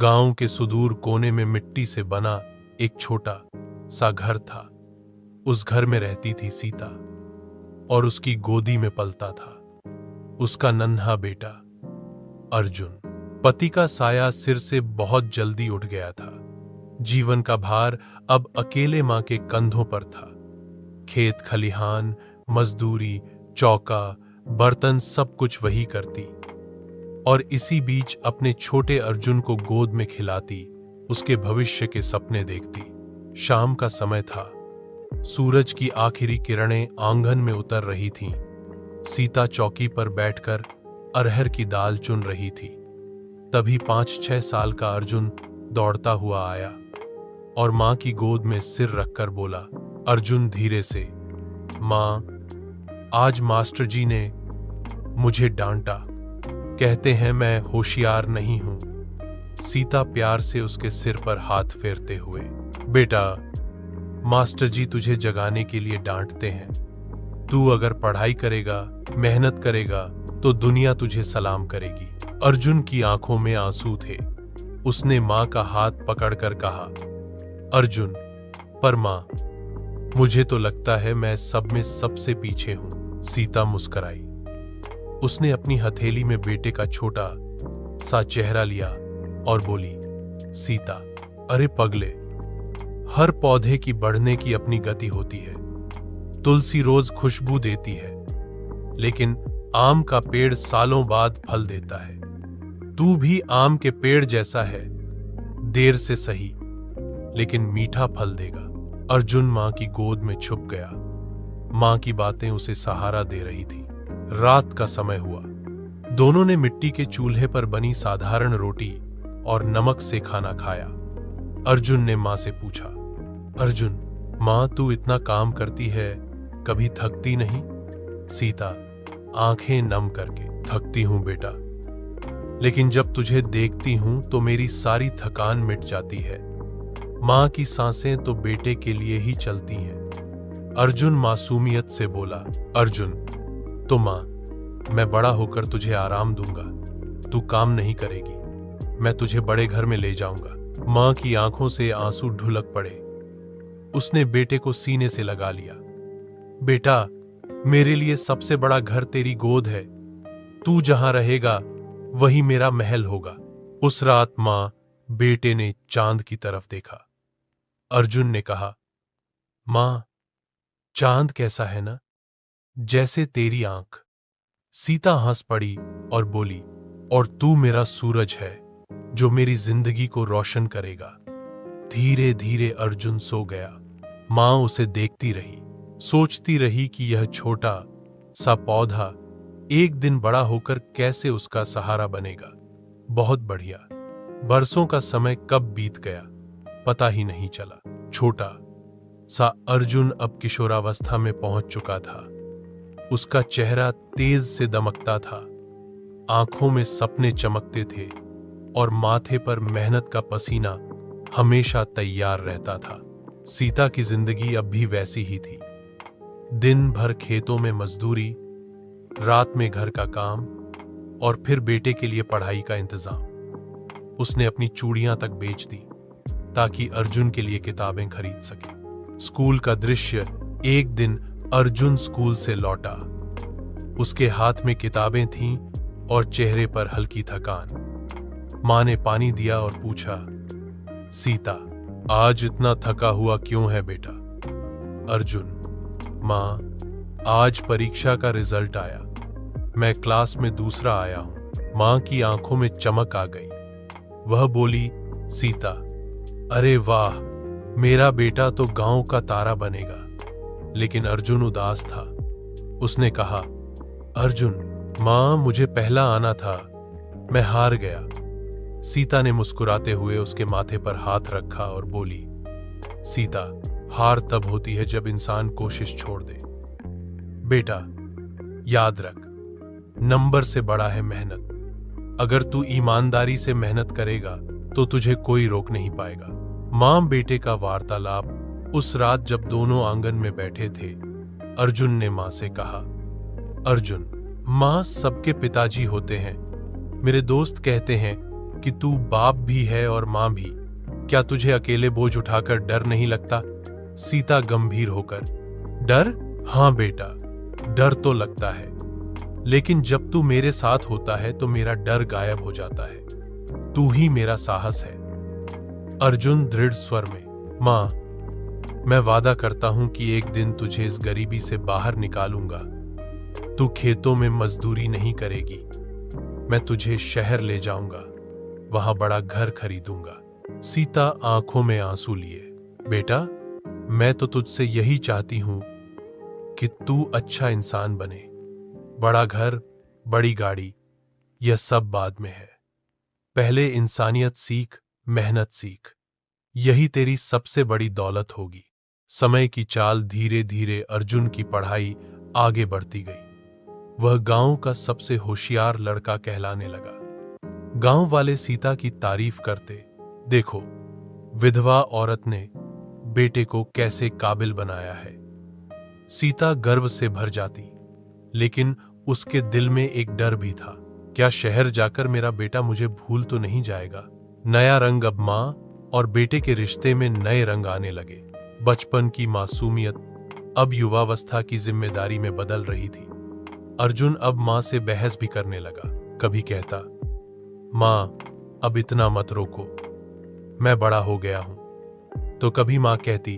गांव के सुदूर कोने में मिट्टी से बना एक छोटा सा घर था। उस घर में रहती थी सीता और उसकी गोदी में पलता था उसका नन्हा बेटा अर्जुन। पति का साया सिर से बहुत जल्दी उठ गया था। जीवन का भार अब अकेले मां के कंधों पर था। खेत खलिहान, मजदूरी, चौका, बर्तन सब कुछ वही करती और इसी बीच अपने छोटे अर्जुन को गोद में खिलाती, उसके भविष्य के सपने देखती। शाम का समय था। सूरज की आखिरी किरणें आंगन में उतर रही थीं। सीता चौकी पर बैठकर अरहर की दाल चुन रही थी। तभी 5-6 साल का अर्जुन दौड़ता हुआ आया और मां की गोद में सिर रखकर बोला। अर्जुन धीरे से, मां, आज मास्टर जी ने मुझे डांटा, कहते हैं मैं होशियार नहीं हूं। सीता प्यार से उसके सिर पर हाथ फेरते हुए, बेटा, मास्टर जी तुझे जगाने के लिए डांटते हैं। तू अगर पढ़ाई करेगा, मेहनत करेगा तो दुनिया तुझे सलाम करेगी। अर्जुन की आंखों में आंसू थे। उसने मां का हाथ पकड़कर कहा, अर्जुन, पर मां, मुझे तो लगता है मैं सब में सबसे पीछे हूं। सीता मुस्कुराई। उसने अपनी हथेली में बेटे का छोटा सा चेहरा लिया और बोली, सीता, अरे पगले, हर पौधे की बढ़ने की अपनी गति होती है। तुलसी रोज खुशबू देती है, लेकिन आम का पेड़ सालों बाद फल देता है। तू भी आम के पेड़ जैसा है, देर से सही लेकिन मीठा फल देगा। अर्जुन मां की गोद में छुप गया। मां की बातें उसे सहारा दे रही थी। रात का समय हुआ। दोनों ने मिट्टी के चूल्हे पर बनी साधारण रोटी और नमक से खाना खाया। अर्जुन ने मां से पूछा, अर्जुन, मां तू इतना काम करती है, कभी थकती नहीं? सीता आंखें नम करके, थकती हूं बेटा, लेकिन जब तुझे देखती हूं तो मेरी सारी थकान मिट जाती है। मां की सांसें तो बेटे के लिए ही चलती हैं। अर्जुन मासूमियत से बोला, अर्जुन, तो मां, मैं बड़ा होकर तुझे आराम दूंगा, तू काम नहीं करेगी, मैं तुझे बड़े घर में ले जाऊंगा। मां की आंखों से आंसू ढुलक पड़े। उसने बेटे को सीने से लगा लिया। बेटा, मेरे लिए सबसे बड़ा घर तेरी गोद है। तू जहां रहेगा वही मेरा महल होगा। उस रात मां बेटे ने चांद की तरफ देखा। अर्जुन ने कहा, मां, चांद कैसा है ना, जैसे तेरी आंख। सीता हंस पड़ी और बोली, और तू मेरा सूरज है जो मेरी जिंदगी को रोशन करेगा। धीरे धीरे अर्जुन सो गया। मां उसे देखती रही, सोचती रही कि यह छोटा सा पौधा एक दिन बड़ा होकर कैसे उसका सहारा बनेगा। बहुत बढ़िया। बरसों का समय कब बीत गया पता ही नहीं चला। छोटा सा अर्जुन अब किशोरावस्था में पहुंच चुका था। उसका चेहरा तेज से दमकता था, आंखों में सपने चमकते थे और माथे पर मेहनत का पसीना हमेशा तैयार रहता था। सीता की जिंदगी अब भी वैसी ही थी। दिन भर खेतों में मजदूरी, रात में घर का काम और फिर बेटे के लिए पढ़ाई का इंतजाम। उसने अपनी चूड़ियां तक बेच दी ताकि अर्जुन के लिए किताबें खरीद सके। स्कूल का दृश्य। एक दिन अर्जुन स्कूल से लौटा। उसके हाथ में किताबें थीं और चेहरे पर हल्की थकान। मां ने पानी दिया और पूछा, सीता, आज इतना थका हुआ क्यों है बेटा? अर्जुन, मां, आज परीक्षा का रिजल्ट आया, मैं क्लास में दूसरा आया हूं। मां की आंखों में चमक आ गई। वह बोली, सीता, अरे वाह, मेरा बेटा तो गांव का तारा बनेगा। लेकिन अर्जुन उदास था। उसने कहा, अर्जुन, मां, मुझे पहला आना था, मैं हार गया। सीता ने मुस्कुराते हुए उसके माथे पर हाथ रखा और बोली, सीता, हार तब होती है जब इंसान कोशिश छोड़ दे। बेटा, याद रख, नंबर से बड़ा है मेहनत। अगर तू ईमानदारी से मेहनत करेगा तो तुझे कोई रोक नहीं पाएगा। मां बेटे का वार्तालाप। उस रात जब दोनों आंगन में बैठे थे, अर्जुन ने मां से कहा, अर्जुन, मां सबके पिताजी होते हैं। मेरे दोस्त कहते हैं कि तू बाप भी है और मां भी। क्या तुझे अकेले बोझ उठाकर डर नहीं लगता? सीता गंभीर होकर, डर? हाँ बेटा, डर तो लगता है, लेकिन जब तू मेरे साथ होता है तो मेरा डर गायब हो जाता है। तू ही मेरा साहस है। अर्जुन दृढ़ स्वर में, मां, मैं वादा करता हूं कि एक दिन तुझे इस गरीबी से बाहर निकालूंगा। तू खेतों में मजदूरी नहीं करेगी, मैं तुझे शहर ले जाऊंगा, वहां बड़ा घर खरीदूंगा। सीता आंखों में आंसू लिए, बेटा, मैं तो तुझसे यही चाहती हूं कि तू अच्छा इंसान बने। बड़ा घर, बड़ी गाड़ी, यह सब बाद में है। पहले इंसानियत सीख, मेहनत सीख, यही तेरी सबसे बड़ी दौलत होगी। समय की चाल धीरे धीरे अर्जुन की पढ़ाई आगे बढ़ती गई। वह गांव का सबसे होशियार लड़का कहलाने लगा। गांव वाले सीता की तारीफ करते, देखो, विधवा औरत ने बेटे को कैसे काबिल बनाया है। सीता गर्व से भर जाती, लेकिन उसके दिल में एक डर भी था। क्या शहर जाकर मेरा बेटा मुझे भूल तो नहीं जाएगा? नया रंग अब मां और बेटे के रिश्ते में नए रंग आने लगे। बचपन की मासूमियत अब युवावस्था की जिम्मेदारी में बदल रही थी। अर्जुन अब मां से बहस भी करने लगा। कभी कहता, मां, अब इतना मत रोको, मैं बड़ा हो गया हूं। तो कभी मां कहती,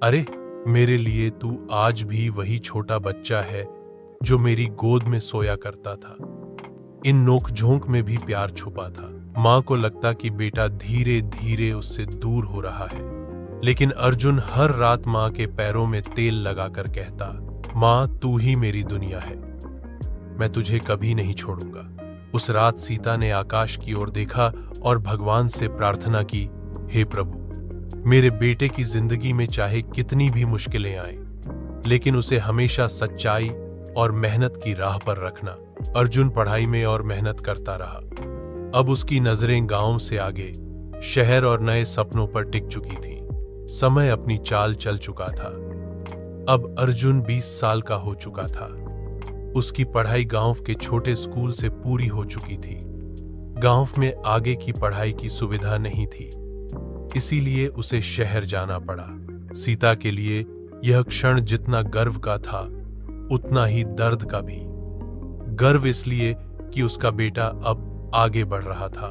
अरे, मेरे लिए तू आज भी वही छोटा बच्चा है जो मेरी गोद में सोया करता था। इन नोक-झोंक में भी प्यार छुपा था। मां को लगता कि बेटा धीरे धीरे उससे दूर हो रहा है, लेकिन अर्जुन हर रात मां के पैरों में तेल लगाकर कहता, मां, तू ही मेरी दुनिया है, मैं तुझे कभी नहीं छोड़ूंगा। उस रात सीता ने आकाश की ओर देखा और भगवान से प्रार्थना की, हे प्रभु, मेरे बेटे की जिंदगी में चाहे कितनी भी मुश्किलें आएं, लेकिन उसे हमेशा सच्चाई और मेहनत की राह पर रखना। अर्जुन पढ़ाई में और मेहनत करता रहा। अब उसकी नजरें गांव से आगे शहर और नए सपनों पर टिक चुकी थीं। समय अपनी चाल चल चुका था। अब अर्जुन 20 साल का हो चुका था। उसकी पढ़ाई गांव के छोटे स्कूल से पूरी हो चुकी थी। गांव में आगे की पढ़ाई की सुविधा नहीं थी, इसीलिए उसे शहर जाना पड़ा। सीता के लिए यह क्षण जितना गर्व का था, उतना ही दर्द का भी। गर्व इसलिए कि उसका बेटा अब आगे बढ़ रहा था,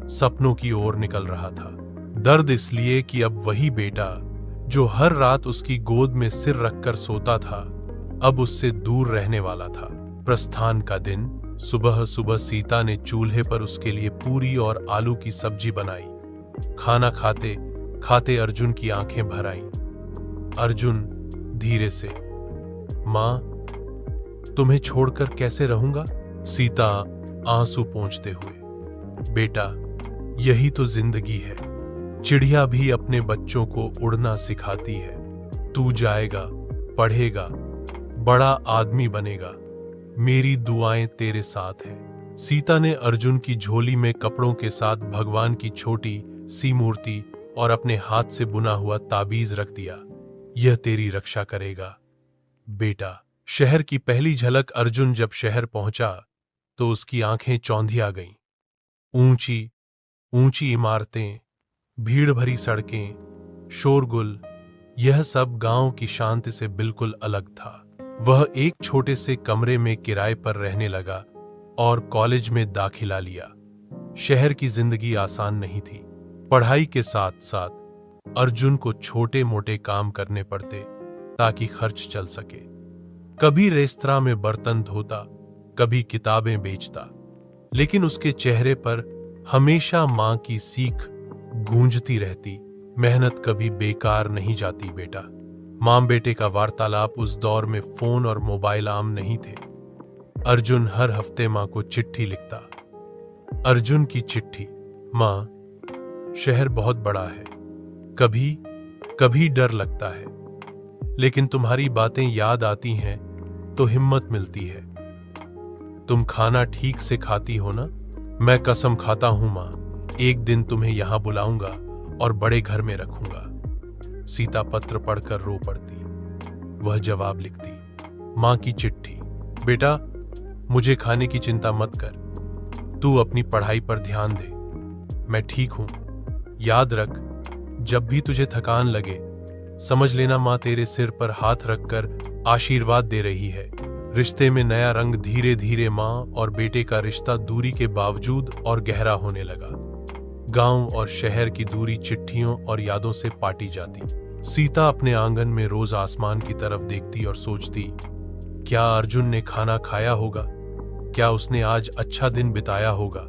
सपनों की ओर निकल रहा था। दर्द इसलिए कि अब वही बेटा जो हर रात उसकी गोद में सिर रखकर सोता था, अब उससे दूर रहने वाला था। प्रस्थान का दिन, सुबह सुबह सीता ने चूल्हे पर उसके लिए पूरी और आलू की सब्जी बनाई। खाना खाते खाते अर्जुन की आंखें भर आईं। अर्जुन धीरे से, मां, तुम्हें छोड़कर कैसे रहूंगा? सीता आंसू पोंछते हुए, बेटा, यही तो जिंदगी है। चिड़िया भी अपने बच्चों को उड़ना सिखाती है। तू जाएगा, पढ़ेगा, बड़ा आदमी बनेगा, मेरी दुआएं तेरे साथ हैं। सीता ने अर्जुन की झोली में कपड़ों के साथ भगवान की छोटी सी मूर्ति और अपने हाथ से बुना हुआ ताबीज रख दिया। यह तेरी रक्षा करेगा बेटा। शहर की पहली झलक अर्जुन जब शहर पहुंचा तो उसकी आंखें चौंधिया गईं। ऊंची ऊंची इमारतें, भीड़ भरी सड़कें, शोरगुल, यह सब गांव की शांति से बिल्कुल अलग था। वह एक छोटे से कमरे में किराए पर रहने लगा और कॉलेज में दाखिला लिया। शहर की जिंदगी आसान नहीं थी। पढ़ाई के साथ साथ अर्जुन को छोटे मोटे काम करने पड़ते ताकि खर्च चल सके। कभी रेस्तरां में बर्तन धोता, कभी किताबें बेचता, लेकिन उसके चेहरे पर हमेशा मां की सीख गूंजती रहती, मेहनत कभी बेकार नहीं जाती बेटा। मां बेटे का वार्तालाप उस दौर में फोन और मोबाइल आम नहीं थे। अर्जुन हर हफ्ते मां को चिट्ठी लिखता। अर्जुन की चिट्ठी, मां, शहर बहुत बड़ा है, कभी कभी डर लगता है, लेकिन तुम्हारी बातें याद आती हैं तो हिम्मत मिलती है। तुम खाना ठीक से खाती हो ना? मैं कसम खाता हूं मां, एक दिन तुम्हें यहां बुलाऊंगा और बड़े घर में रखूंगा। सीता पत्र पढ़कर रो पड़ती। वह जवाब लिखती, मां की चिट्ठी, बेटा, मुझे खाने की चिंता मत कर, तू अपनी पढ़ाई पर ध्यान दे। मैं ठीक हूं। याद रख, जब भी तुझे थकान लगे समझ लेना माँ तेरे सिर पर हाथ रखकर आशीर्वाद दे रही है। रिश्ते में नया रंग धीरे धीरे माँ और बेटे का रिश्ता दूरी के बावजूद और गहरा होने लगा। गांव और शहर की दूरी चिट्ठियों और यादों से पाटी जाती। सीता अपने आंगन में रोज आसमान की तरफ देखती और सोचती, क्या अर्जुन ने खाना खाया होगा, क्या उसने आज अच्छा दिन बिताया होगा।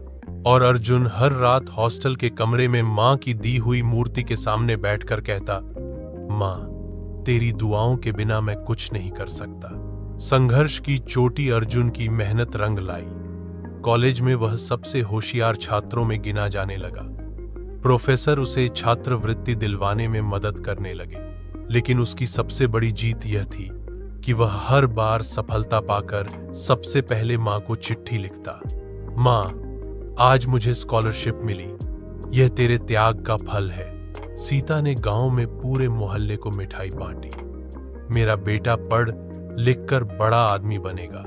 और अर्जुन हर रात हॉस्टल के कमरे में माँ की दी हुई मूर्ति के सामने बैठकर कहता, माँ तेरी दुआओं के बिना मैं कुछ नहीं कर सकता। संघर्ष की चोटी अर्जुन की मेहनत रंग लाई। कॉलेज में वह सबसे होशियार छात्रों में गिना जाने लगा। प्रोफेसर उसे छात्रवृत्ति दिलवाने में मदद करने लगे, लेकिन उसकी सबसे बड़ी जीत यह थी कि वह हर बार सफलता पाकर सबसे पहले माँ को चिट्ठी लिखता। माँ, आज मुझे स्कॉलरशिप मिली, यह तेरे त्याग का फल है। सीता ने गांव में पूरे मोहल्ले को मिठाई बांटी। मेरा बेटा पढ़ लिख कर बड़ा आदमी बनेगा।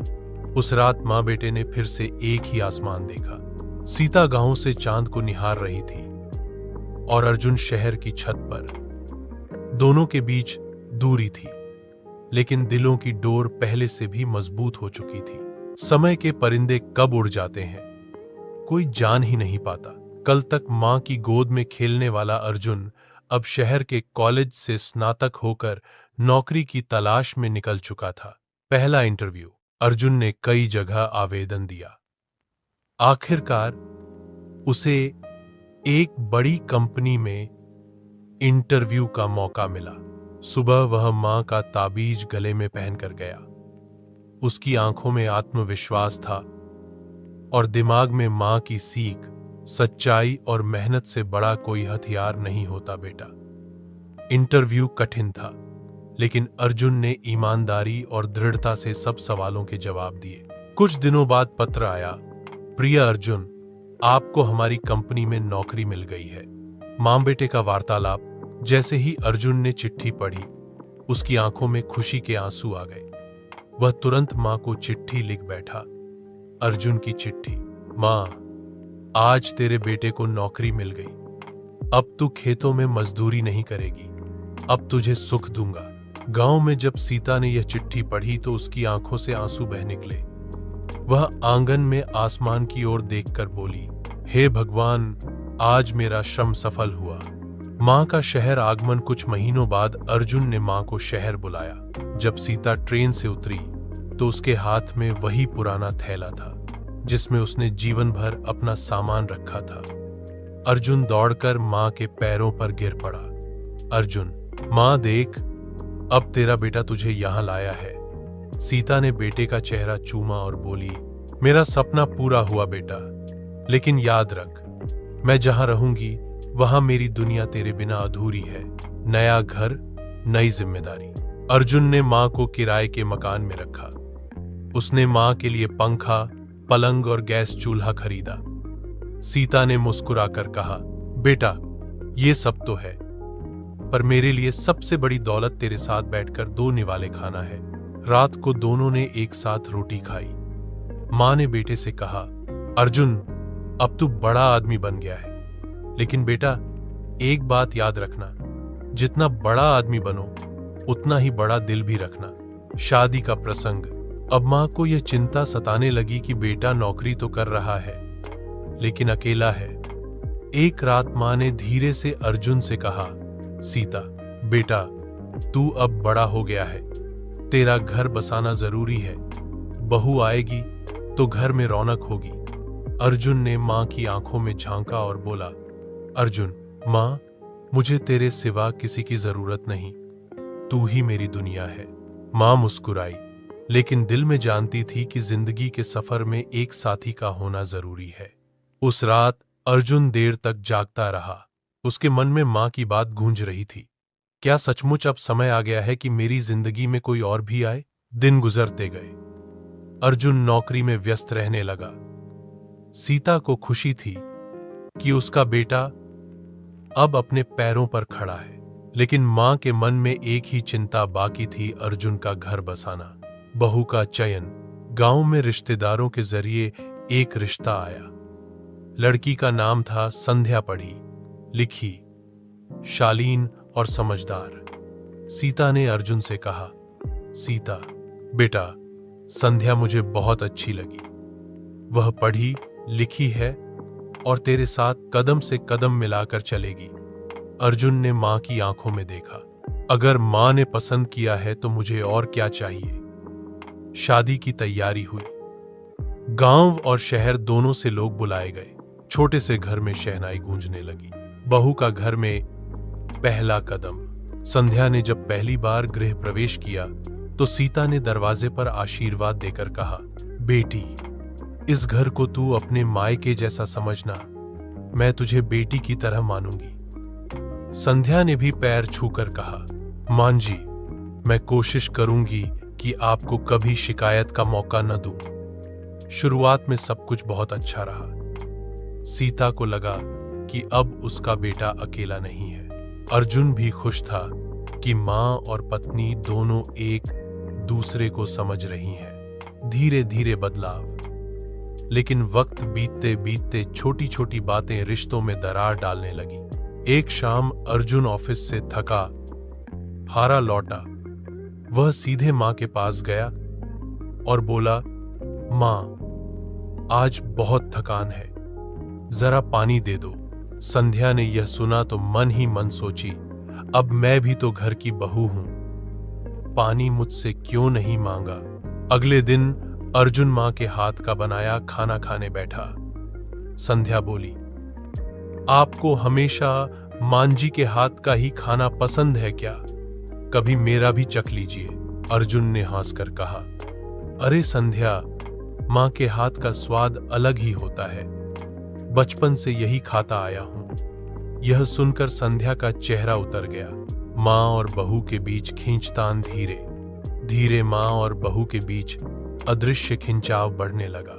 उस रात माँ बेटे ने फिर से एक ही आसमान देखा। सीता गांव से चांद को निहार रही थी और अर्जुन शहर की छत पर। दोनों के बीच दूरी थी, लेकिन दिलों की डोर पहले से भी मजबूत हो चुकी थी। समय के परिंदे कब उड़ जाते हैं कोई जान ही नहीं पाता। कल तक मां की गोद में खेलने वाला अर्जुन अब शहर के कॉलेज से स्नातक होकर नौकरी की तलाश में निकल चुका था। पहला इंटरव्यू। अर्जुन ने कई जगह आवेदन दिया। आखिरकार उसे एक बड़ी कंपनी में इंटरव्यू का मौका मिला। सुबह वह मां का ताबीज गले में पहनकर गया। उसकी आंखों में आत्मविश्वास था और दिमाग में मां की सीख, सच्चाई और मेहनत से बड़ा कोई हथियार नहीं होता बेटा। इंटरव्यू कठिन था, लेकिन अर्जुन ने ईमानदारी और दृढ़ता से सब सवालों के जवाब दिए। कुछ दिनों बाद पत्र आया, प्रिय अर्जुन, आपको हमारी कंपनी में नौकरी मिल गई है। मां बेटे का वार्तालाप। जैसे ही अर्जुन ने चिट्ठी पढ़ी, उसकी आंखों में खुशी के आंसू आ गए। वह तुरंत मां को चिट्ठी लिख बैठा। अर्जुन की चिट्ठी। मां, आज तेरे बेटे को नौकरी मिल गई। अब तू खेतों में मजदूरी नहीं करेगी, अब तुझे सुख दूंगा। गांव में जब सीता ने यह चिट्ठी पढ़ी तो उसकी आंखों से आंसू बह निकले। वह आंगन में आसमान की ओर देखकर बोली, हे भगवान, आज मेरा श्रम सफल हुआ। मां का शहर आगमन। कुछ महीनों बाद अर्जुन ने मां को शहर बुलाया। जब सीता ट्रेन से उतरी तो उसके हाथ में वही पुराना थैला था जिसमें उसने जीवन भर अपना सामान रखा था। अर्जुन दौड़कर मां के पैरों पर गिर पड़ा। अर्जुन, मां देख, अब तेरा बेटा तुझे यहां लाया है। सीता ने बेटे का चेहरा चूमा और बोली, मेरा सपना पूरा हुआ बेटा, लेकिन याद रख, मैं जहां रहूंगी वहां मेरी दुनिया तेरे बिना अधूरी है। नया घर, नई जिम्मेदारी। अर्जुन ने मां को किराए के मकान में रखा। उसने मां के लिए पंखा, पलंग और गैस चूल्हा खरीदा। सीता ने मुस्कुराकर कहा, बेटा, ये सब तो है, पर मेरे लिए सबसे बड़ी दौलत तेरे साथ बैठकर 2 निवाले खाना है। रात को दोनों ने एक साथ रोटी खाई। मां ने बेटे से कहा, अर्जुन, अब तू बड़ा आदमी बन गया है, लेकिन बेटा एक बात याद रखना, जितना बड़ा आदमी बनो उतना ही बड़ा दिल भी रखना। शादी का प्रसंग। अब मां को यह चिंता सताने लगी कि बेटा नौकरी तो कर रहा है, लेकिन अकेला है। एक रात मां ने धीरे से अर्जुन से कहा, सीता, बेटा, तू अब बड़ा हो गया है, तेरा घर बसाना जरूरी है। बहू आएगी तो घर में रौनक होगी। अर्जुन ने मां की आंखों में झांका और बोला, अर्जुन, मां, मुझे तेरे सिवा किसी की जरूरत नहीं, तू ही मेरी दुनिया है। मां मुस्कुराई, लेकिन दिल में जानती थी कि जिंदगी के सफर में एक साथी का होना जरूरी है। उस रात अर्जुन देर तक जागता रहा। उसके मन में मां की बात गूंज रही थी, क्या सचमुच अब समय आ गया है कि मेरी जिंदगी में कोई और भी आए। दिन गुजरते गए। अर्जुन नौकरी में व्यस्त रहने लगा। सीता को खुशी थी कि उसका बेटा अब अपने पैरों पर खड़ा है, लेकिन मां के मन में एक ही चिंता बाकी थी, अर्जुन का घर बसाना। बहू का चयन। गांव में रिश्तेदारों के जरिए एक रिश्ता आया। लड़की का नाम था संध्या। पढ़ी लिखी, शालीन और समझदार। सीता ने अर्जुन से कहा, सीता बेटा, संध्या मुझे बहुत अच्छी लगी। वह पढ़ी लिखी है और तेरे साथ कदम से कदम मिलाकर चलेगी। अर्जुन ने मां की आंखों में देखा। अगर मां ने पसंद किया है तो मुझे और क्या चाहिए। शादी की तैयारी हुई। गांव और शहर दोनों से लोग बुलाए गए। छोटे से घर में शहनाई गूंजने लगी। बहू का घर में पहला कदम। संध्या ने जब पहली बार गृह प्रवेश किया तो सीता ने दरवाजे पर आशीर्वाद देकर कहा, बेटी, इस घर को तू अपने मायके जैसा समझना। मैं तुझे बेटी की तरह मानूंगी। संध्या ने भी पैर छूकर कहा, मां जी, मैं कोशिश करूंगी कि आपको कभी शिकायत का मौका न दूं। शुरुआत में सब कुछ बहुत अच्छा रहा। सीता को लगा कि अब उसका बेटा अकेला नहीं है। अर्जुन भी खुश था कि मां और पत्नी दोनों एक दूसरे को समझ रही हैं। धीरे धीरे बदलाव। लेकिन वक्त बीतते बीतते छोटी छोटी बातें रिश्तों में दरार डालने लगी। एक शाम अर्जुन ऑफिस से थका हारा लौटा। वह सीधे मां के पास गया और बोला, मां, आज बहुत थकान है, जरा पानी दे दो। संध्या ने यह सुना तो मन ही मन सोची, अब मैं भी तो घर की बहू हूं, पानी मुझसे क्यों नहीं मांगा। अगले दिन अर्जुन मां के हाथ का बनाया खाना खाने बैठा। संध्या बोली, आपको हमेशा मांझी के हाथ का ही खाना पसंद है क्या? कभी मेरा भी चख लीजिए। अर्जुन ने हंसकर कहा, अरे संध्या, मां के हाथ का स्वाद अलग ही होता है। बचपन से यही खाता आया हूं। यह सुनकर संध्या का चेहरा उतर गया। मां और बहू के बीच खींचतान धीरे धीरे मां और बहू के बीच अदृश्य खिंचाव बढ़ने लगा।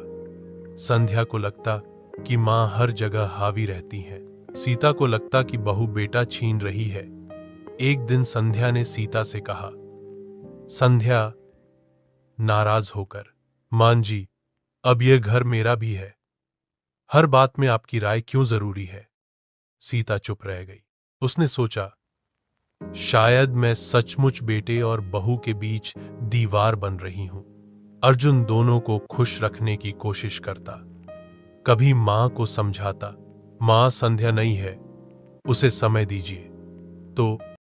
संध्या को लगता कि मां हर जगह हावी रहती हैं। सीता को लगता कि बहू बेटा छीन रही है। एक दिन संध्या ने सीता से कहा, संध्या नाराज होकर, मां जी, अब यह घर मेरा भी है। हर बात में आपकी राय क्यों जरूरी है? सीता चुप रह गई। उसने सोचा, शायद मैं सचमुच बेटे और बहू के बीच दीवार बन रही हूं। अर्जुन दोनों को खुश रखने की कोशिश करता। कभी मां को समझाता, मां संध्या नहीं है, उसे समय दीजिए। तो